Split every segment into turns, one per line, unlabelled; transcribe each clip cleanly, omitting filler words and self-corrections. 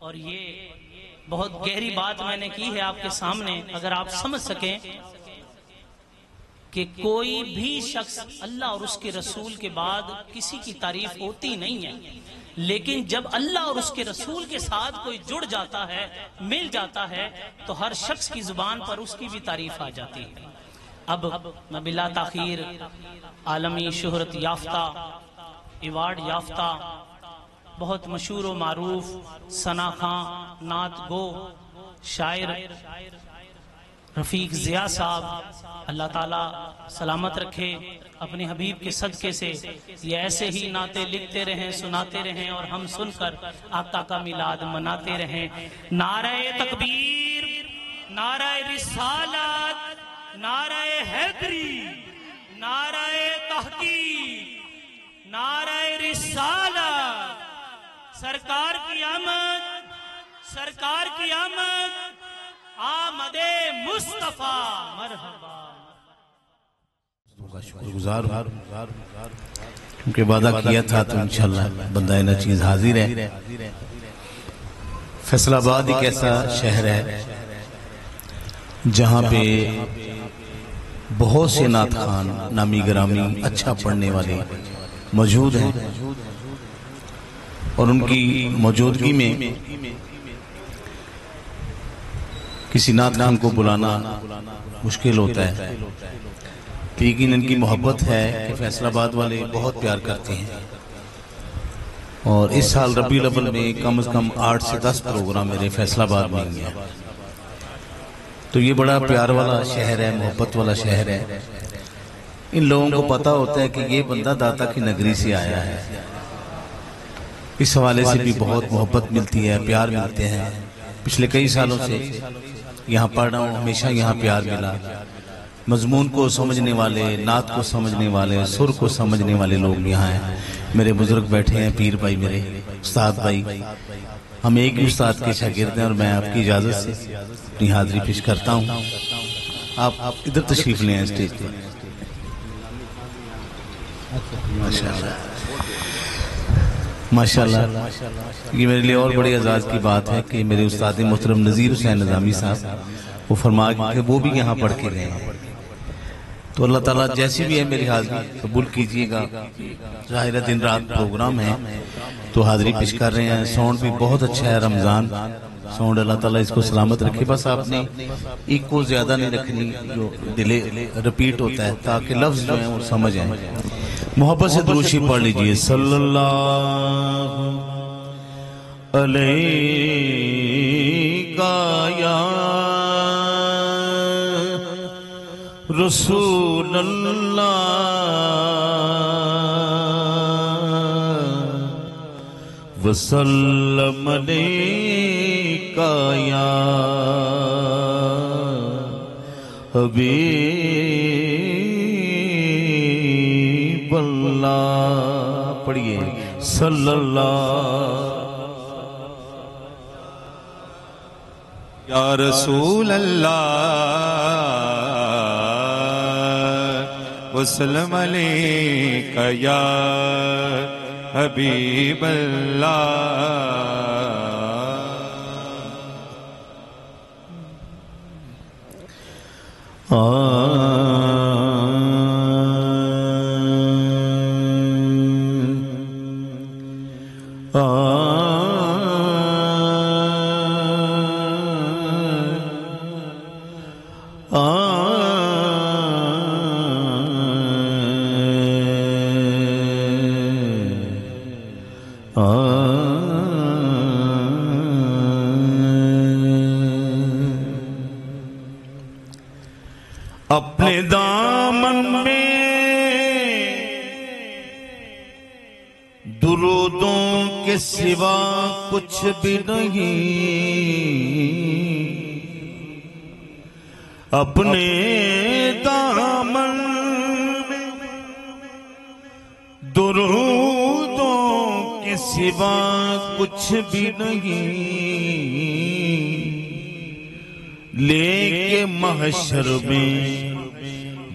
और ये बहुत गहरी बात मैंने की है आपके सामने, अगर आप समझ सकें कि कोई भी शख्स अल्लाह और उसके रसूल के बाद किसी की तारीफ होती नहीं है, लेकिन जब अल्लाह और उसके रसूल के साथ कोई जुड़ जाता है, मिल जाता है, तो हर शख्स की जुबान पर उसकी भी तारीफ आ जाती है। अब मैं बिला ताखीर आलमी शोहरत याफ्ता, अवार्ड याफ्ता, बहुत मशहूर व मारूफ सना खां नात गो शायर रफीक जिया साहब, अल्लाह ताला सलामत रखे, अपने हबीब के सदके से ये ऐसे ही नाते लिखते रहें, सुनाते रहें और हम सुनकर आका का मिलाद मनाते रहें। नारे तकबीर, नारे रिसालत, नारे हैदरी, नारे तहकीक, नारे रिसालत, सरकार की आमद, सरकार की आमद, आमदे मुस्तफा मरहबा।
शुक्रगुजार क्योंकि वादा किया था तो इंशाल्लाह बंदा इन चीज हाजिर है। फैसलाबाद एक ऐसा शहर है जहाँ पे बहुत से नात खान नामी ग्रामी अच्छा पढ़ने वाले मौजूद हैं और उनकी मौजूदगी में किसी नात खान को बुलाना मुश्किल होता है, लेकिन इनकी मोहब्बत है कि फैसलाबाद वाले बहुत प्यार करते हैं। और इस साल रबीउल अव्वल में कम से कम 8 से 10 प्रोग्राम मेरे फैसलाबाद में हैं। तो ये बड़ा प्यार वाला शहर है, मोहब्बत वाला शहर है। इन लोगों को पता होता है कि ये बंदा दाता की नगरी से आया है। इस हवाले से भी बहुत मोहब्बत मिलती है, प्यार मिलते हैं। पिछले कई सालों से यहाँ पढ़ रहा हूँ, हमेशा यहाँ प्यार मिला। मजमून को समझने वाले, नात को समझने वाले, सुर को समझने वाले लोग यहाँ हैं। मेरे बुजुर्ग बैठे हैं, पीर भाई, मेरे उस्ताद भाई, हम एक ही उस्ताद के शागिर्द हैं। और मैं आपकी इजाजत से अपनी हाजिरी पेश करता हूँ। आप इधर तशरीफ लें स्टेज पे। माशाल्लाह माशाल्लाह। ये मेरे लिए और बड़ी एजाज की बात है कि मेरे उस्ताद मोहतरम नज़ीर हुसैन निज़ामी साहब वो फरमा के वो भी यहाँ पढ़ के गए हैं। तो अल्लाह ताला जैसी भी है मेरी हाजिरी कबूल कीजिएगा। ज़ाहिर है दिन रात प्रोग्राम है तो हाजिरी पेश कर रहे हैं। साउंड भी बहुत अच्छा है, रमज़ान साउंड, अल्लाह ताला इसको सलामत रखे। बस आपने एक को ज्यादा नहीं रखनी, जो डिले रिपीट होता है, ताकि लफ्ज जो है वो समझ आए। मोहब्बत से दुरूद शरीफ पढ़ लीजिए। सल्लल्लाहु अलैका या रसूल अल्लाह वसल्लम अलैका या हबीब अल्लाह। पढ़िए सल्लल्लाहु
या रसूल अल्लाह वसल्लम अलैका या हबीब अल्लाह।
अपने दामन में दुरूदों के सिवा कुछ भी नहीं। अपने दामन में दुरूदों के सिवा कुछ भी नहीं। लेके महशर में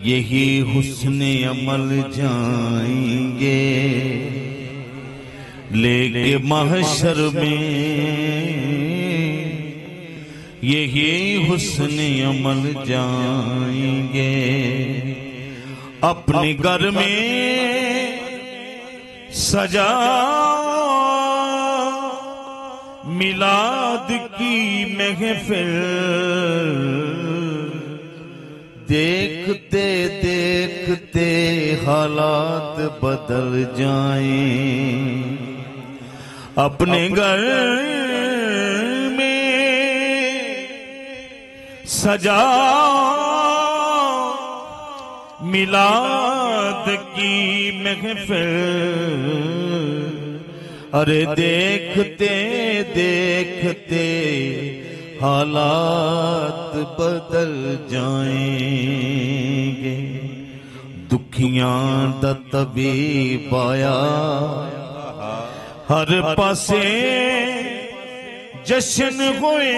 यही हुस्ने अमल जाएंगे। लेके महशर में यही हुस्न अमल जाएंगे अपने घर में सजा मिलाद की महफिल देखते देखते हालात बदल जाएं अपने घर में सजा मिलाद की महफिल अरे देखते देखते हालात बदल जाएंगे दुखियां दा तबीब आया हर पासे जश्न होए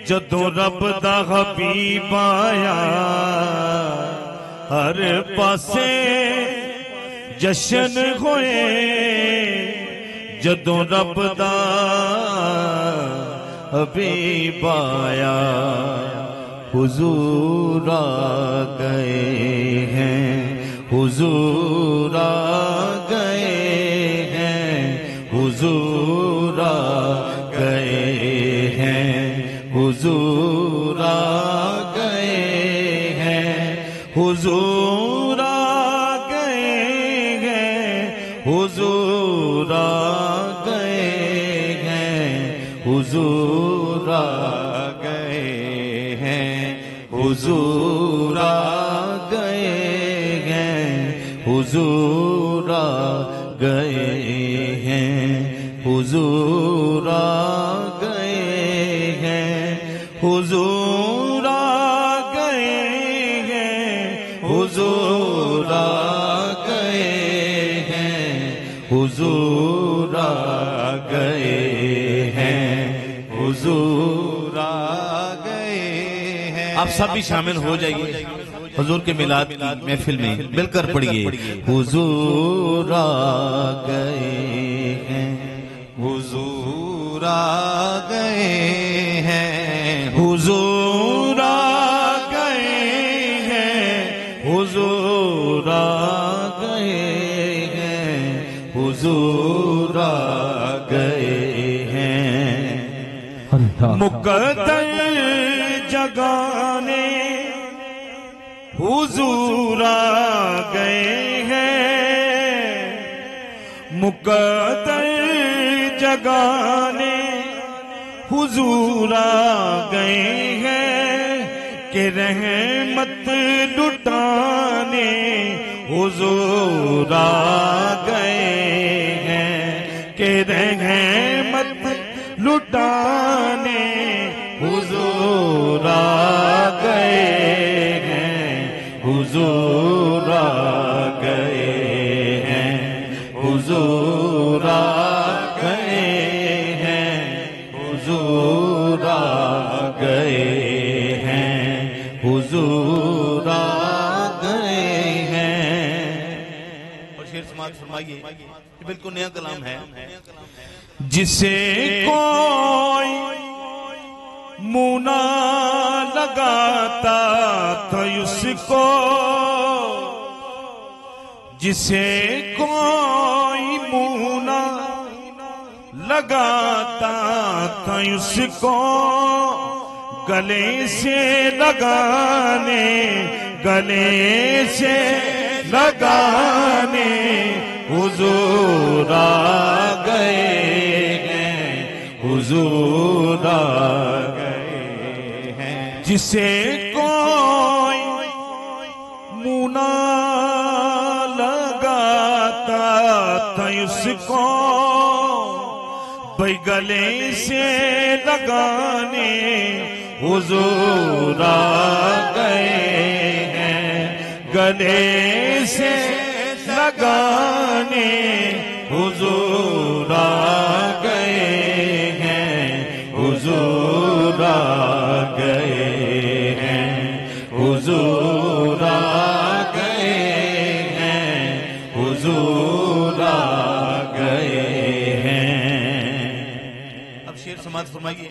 जदों रब दा हबीब आया हर पासे जश्न होए जदों रब दा हबीब आया हुजूर आ गए हैं हुजूर आ गए हैं हुजूर आ गए हैं हुजूर आ गए हैं हुजूर आ गए हैं हुजूर आ गए हैं हुजूर आ गए हैं हुजूर आ गए हैं हुजूर आ गए हैं हुजूर आ गए हैं हुजूर आ गए हैं हुजूर आ गए हैं हुजूर आ गए हैं हुजूर आ गए हैं। आप सब भी शामिल हो जाइए हुजूर के मिलाद की महफिल में मिलकर पढ़िए हुजूर आ गए हैं
हुजूर आ गए हैं
हुजूर आ गए हैं हुजूर आ गए हैं हुजूर आ गए हैं मुकद्दर जगाने हुजूर आ गए हैं मुकद्दर जगाने हुजूर आ गए हैं कि रहमत लुटाने हुजूर आ गए हैं कि रहमत लुटाने हुजूर आ गए हैं हुजूर आ गए हैं हुजूर आ गए हैं हुजूर आ गए हैं हुजूर आ गए हैं। और शेर समाअत फरमाइए ये बिल्कुल नया कलाम है जिसे कोई मुना लगाता था उसको जिसे कोई मुना लगाता था उसको गले से लगाने हुजूर आ गए हैं हुजूर आ गए हैं जिसे कोई मुना लगाता था उसको भाई गले से लगाने हुजूर आ गए हैं गले से लगाने हुजूर आ गए हैं हुजूर आ गए हैं हुजूर आ गए हैं हुजूर आ गए हैं। अब शेर समात फरमाइए।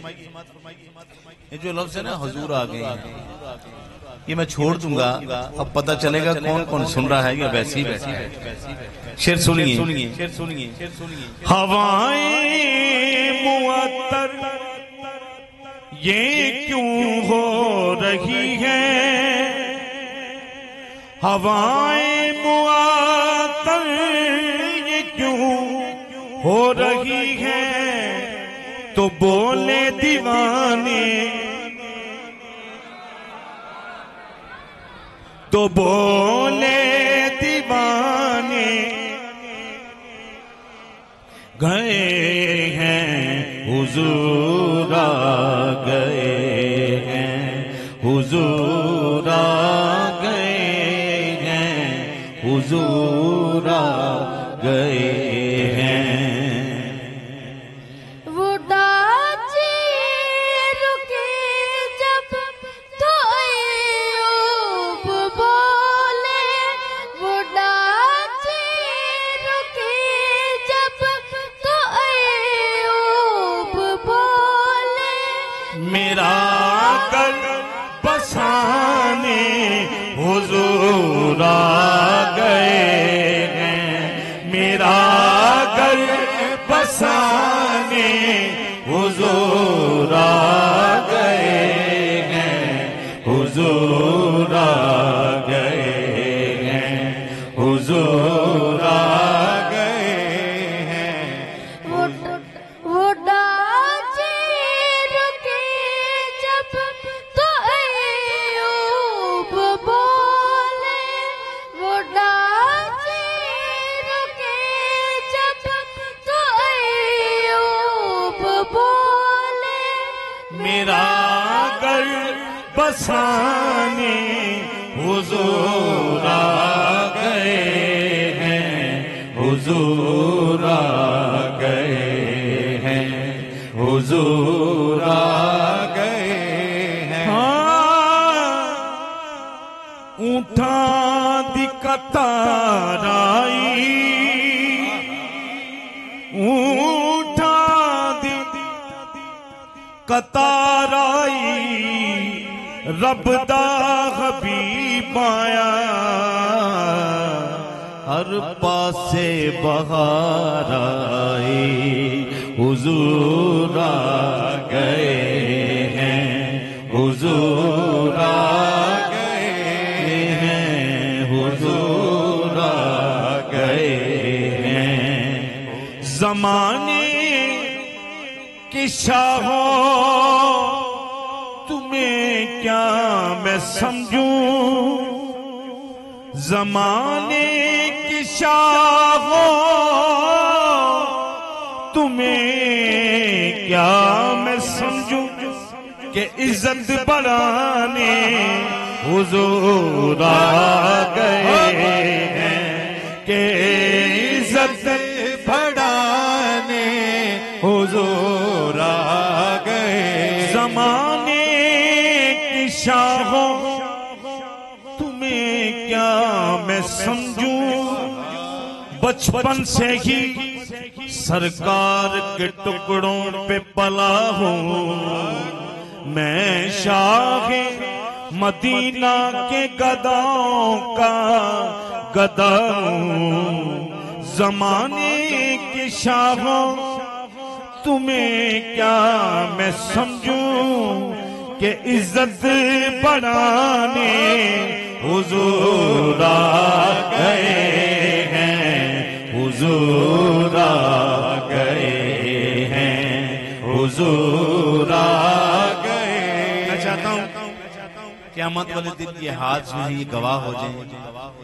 ये जो लफ्ज है ना हुजूर आ गए, ये मैं छोड़ दूंगा, अब पता चलेगा कौन कौन सुन रहा है या वैसे ही बैठा है। शेर सुनिए।
हवाएं मुअत्तर ये क्यों हो रही है, हवाएं मुअत्तर ये क्यों हो रही है, तो बोले दीवाने, तो बोले दीवाने गए हैं हुजूर आ गए हैं, हुजूर आ गए हैं, हुजूर आ गए हैं।
वो डाचे रुके जब तो अय्यूब बोले, वो डाचे रुके जब तो अय्यूब बोले,
मेरा कर बसाने हुजूर आ गए हैं, मेरा कर बसाने हुजूर आ गए हैं, हुजूर आ गए हैं, हुजूर आ गए हैं।
वो डाचे रुके जब तो अय्यूब बोले, वो डाचे रुके जब तो अय्यूब बोले,
मेरा घर बसाने हुजूर आ गए हैं, हुजूर आ गए हैं, हुजूर आ गए हैं। ऊंठा दी कतार आई, ऊंठा दी कतार आई, रब दा हबीब आया,
हर पासे बहार आई, हुजूर आ गए हैं, हुजूर आ गए हैं, हुजूर आ गए हैं।
जमाने की शाहों तुम्हें क्या मैं समझूं, जमाने की शाहों तुम्हें क्या मैं समझूं, कि इज्जत बढ़ाने हुजूर आ गए हैं, कि इज्जत
बढ़ाने हुजूर आ गए।
जमाने की शाहों तुम्हें क्या मैं समझूं, बचपन से ही सरकार के टुकड़ों पे पला हूँ, मैं शाह मदीना के गदाओं का गदा हूँ। जमाने की शाहों तुम्हें क्या मैं समझूं, कि इज्जत बढ़ाने हुजूर आ गए हैं, हुजूर आ गए हैं, हुजूर आ गए।
मैं चाहता हूँ क़यामत वाले दिन ये हाथ जो है ये गवाह हो जाए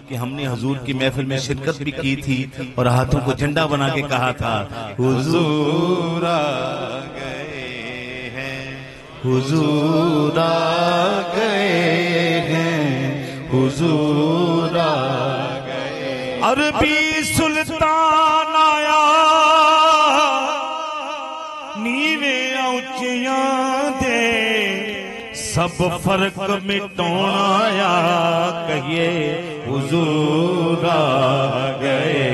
कि हमने हुजूर की महफिल में शिरकत भी की थी और हाथों को झंडा बना के कहा था,
हुजूर आ गए हैं,
हुजूर आ गए हैं, हुजूर आ गए।
अरबी सुल्तान आया, नीवे औचियां दे सब फर्क मिटाउण आया, कहिए हुजूर आ गए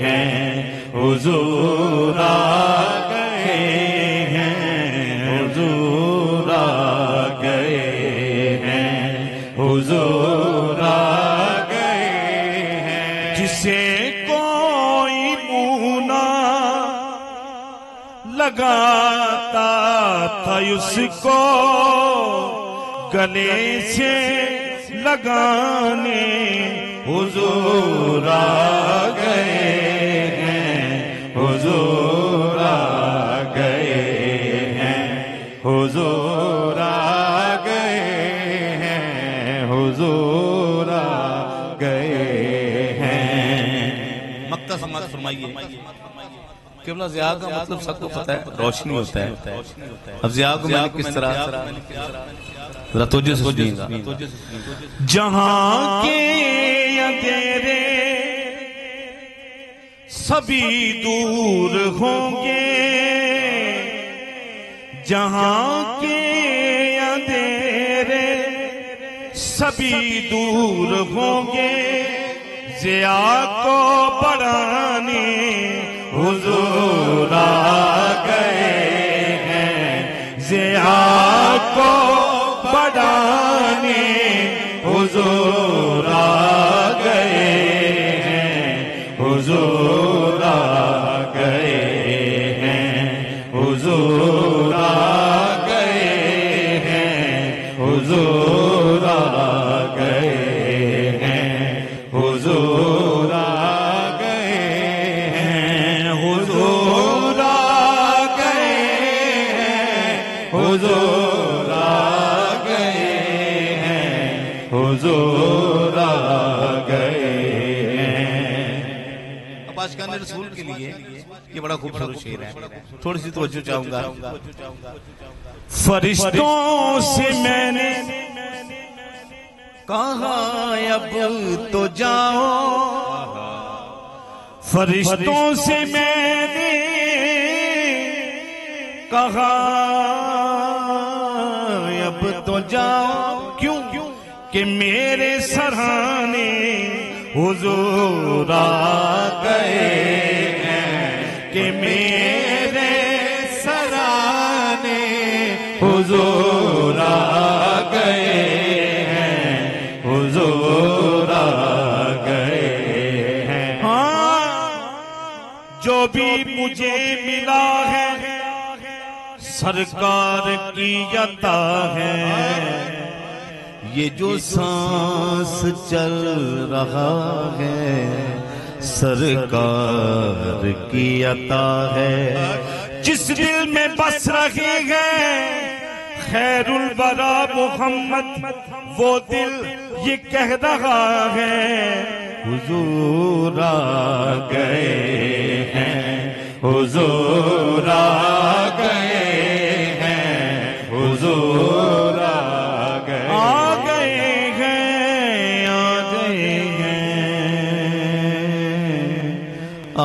हैं, हुजूर आ गए हैं, लगाता था उसको गले से लगाने,
हुजूर आ गए हैं, हुजूर आ गए हैं, हुजूर आ गए हैं, हुजूर आ गए हैं।
मक्का समाज फरमाइए। केवल ज़िया का मतलब सबको पता है, रोशनी होता है। अब ज़िया को मैंने किस तरह जरा तवज्जो से सुनिएगा।
जहां के अंधेरे सभी दूर होंगे, जहां के अंधेरे सभी दूर होंगे, ज़िया को बढ़ाने हुजूर आ गए हैं, ज़िया को बढ़ाने हुजूर आ गए हैं, हुजूर आ गए हैं, हुजूर आ गए हैं, हुजूर आ गए हैं, हुजूर आ गए हैं, हुजूर आ गए हैं, हुजूर आ गए हैं, हुजूर आ गए हैं।
अब आशिकाने रसूल के लिए ये बड़ा खूबसूरत शेर है, थोड़ी सी तवज्जो चाहूंगा।
फरिश्तों से मैंने
कहा अब तो जाओ,
फरिश्तों से मैंने कहा अब तो जाओ, क्यों कि मेरे सराहने हुजूर आ गए हैं, कि मेरे
सराने हुजूर आ गए हैं, हुजूर आ गए हैं।
हाँ, जो भी मुझे मिला है सरकार की अता है,
ये जो सांस चल रहा है सरकार की अता है।
जिस दिल में बस रही है खैरुल बरा मोहम्मद, वो दिल ये कह रहा है
हुजूर आ गए हैं, हुजूर आ गए हैं, हुजूर आ गए,
आ गए हैं, आ गए हैं,
आ